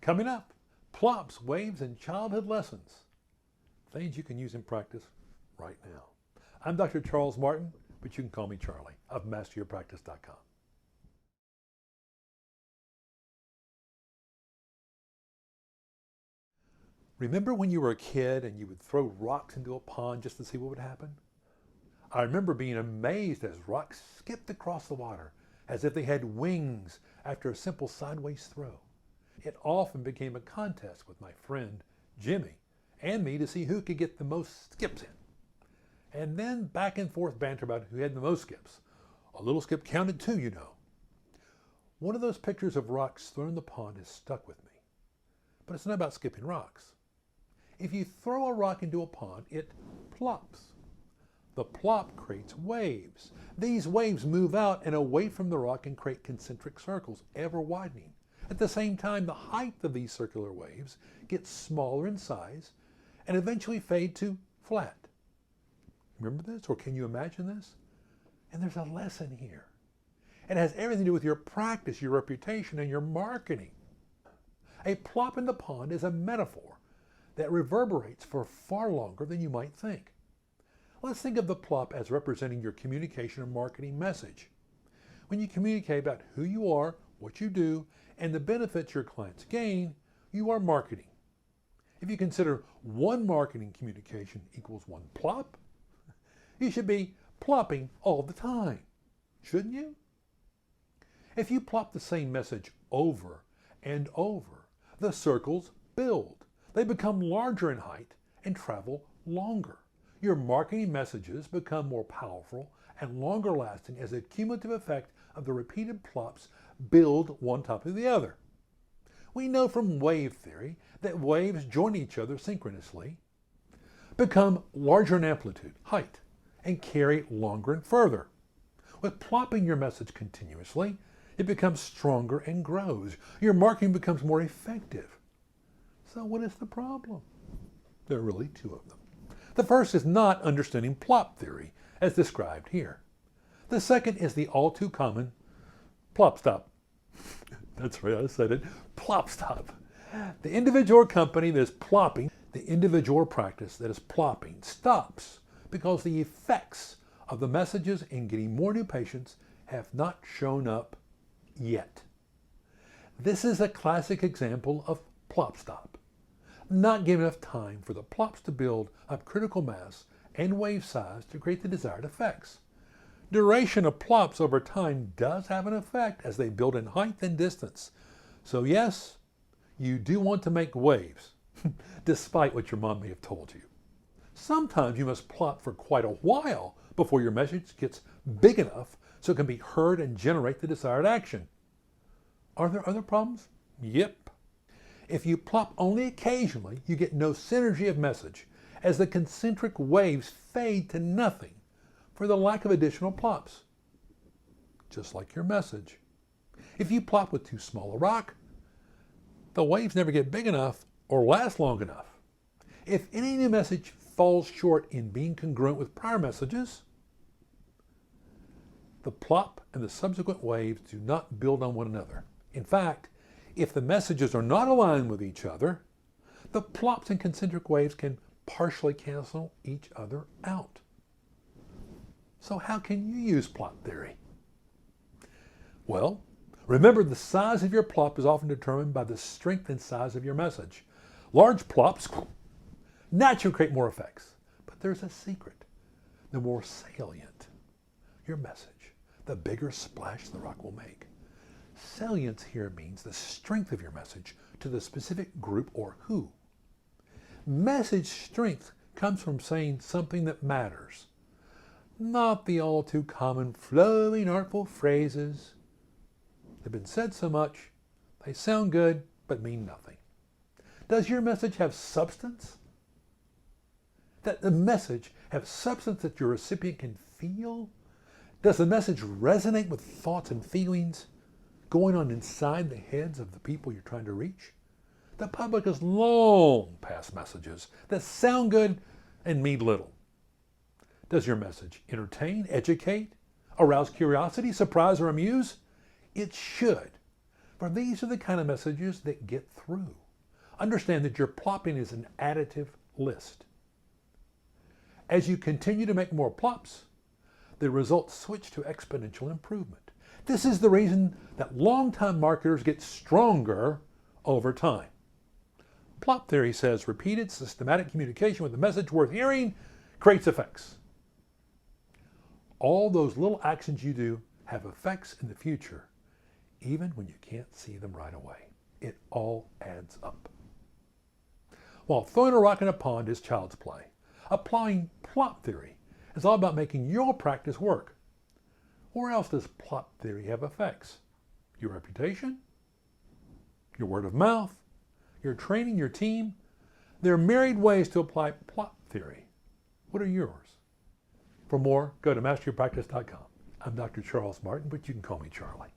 Coming up, plops, waves, and childhood lessons. Things you can use in practice right now. I'm Dr. Charles Martin, but you can call me Charlie of MasterYourPractice.com. Remember when you were a kid and you would throw rocks into a pond just to see what would happen? I remember being amazed as rocks skipped across the water as if they had wings after a simple sideways throw. It often became a contest with my friend Jimmy and me to see who could get the most skips in. And then back and forth banter about who had the most skips. A little skip counted too, you know. One of those pictures of rocks thrown in the pond has stuck with me. But it's not about skipping rocks. If you throw a rock into a pond, it plops. The plop creates waves. These waves move out and away from the rock and create concentric circles, ever widening. At the same time, the height of these circular waves gets smaller in size and eventually fade to flat. Remember this, or can you imagine this? And there's a lesson here. It has everything to do with your practice, your reputation, and your marketing. A plop in the pond is a metaphor that reverberates for far longer than you might think. Let's think of the plop as representing your communication and marketing message. When you communicate about who you are, what you do, and the benefits your clients gain, you are marketing. If you consider one marketing communication equals one plop, you should be plopping all the time, shouldn't you? If you plop the same message over and over, the circles build. They become larger in height and travel longer. Your marketing messages become more powerful and longer lasting as a cumulative effect of the repeated plops build one top of the other. We know from wave theory that waves join each other synchronously, become larger in amplitude, height, and carry longer and further. With plopping your message continuously, it becomes stronger and grows. Your marketing becomes more effective. So what is the problem? There are really two of them. The first is not understanding plop theory, as described here. The second is the all too common plop stop. That's right, I said it. Plop stop. The individual company that is plopping, the individual practice that is plopping, stops because the effects of the messages in getting more new patients have not shown up yet. This is a classic example of plop stop. Not giving enough time for the plops to build up critical mass and wave size to create the desired effects. Duration of plops over time does have an effect as they build in height and distance. So yes, you do want to make waves, despite what your mom may have told you. Sometimes you must plop for quite a while before your message gets big enough so it can be heard and generate the desired action. Are there other problems? Yep. If you plop only occasionally, you get no synergy of message, as the concentric waves fade to nothing for the lack of additional plops. Just like your message. If you plop with too small a rock, the waves never get big enough or last long enough. If any new message falls short in being congruent with prior messages, the plop and the subsequent waves do not build on one another. In fact, if the messages are not aligned with each other, the plops and concentric waves can partially cancel each other out. So how can you use plop theory? Well, remember the size of your plop is often determined by the strength and size of your message. Large plops naturally create more effects, but there's a secret. The more salient your message, the bigger splash the rock will make. Salience here means the strength of your message to the specific group or who. Message strength comes from saying something that matters, not the all too common flowing artful phrases. They've been said so much, they sound good but mean nothing. Does your message have substance? That the message have substance that your recipient can feel? Does the message resonate with thoughts and feelings going on inside the heads of the people you're trying to reach? The public has long past messages that sound good and mean little. Does your message entertain, educate, arouse curiosity, surprise, or amuse? It should. For these are the kind of messages that get through. Understand that your plopping is an additive list. As you continue to make more plops, the results switch to exponential improvement. This is the reason that long-time marketers get stronger over time. Plop theory says repeated systematic communication with a message worth hearing creates effects. All those little actions you do have effects in the future, even when you can't see them right away. It all adds up. While throwing a rock in a pond is child's play, applying plop theory is all about making your practice work. Where else does plop theory have effects? Your reputation? Your word of mouth? Your training, your team? There are myriad ways to apply plop theory. What are yours? For more, go to masteryourpractice.com. I'm Dr. Charles Martin, but you can call me Charlie.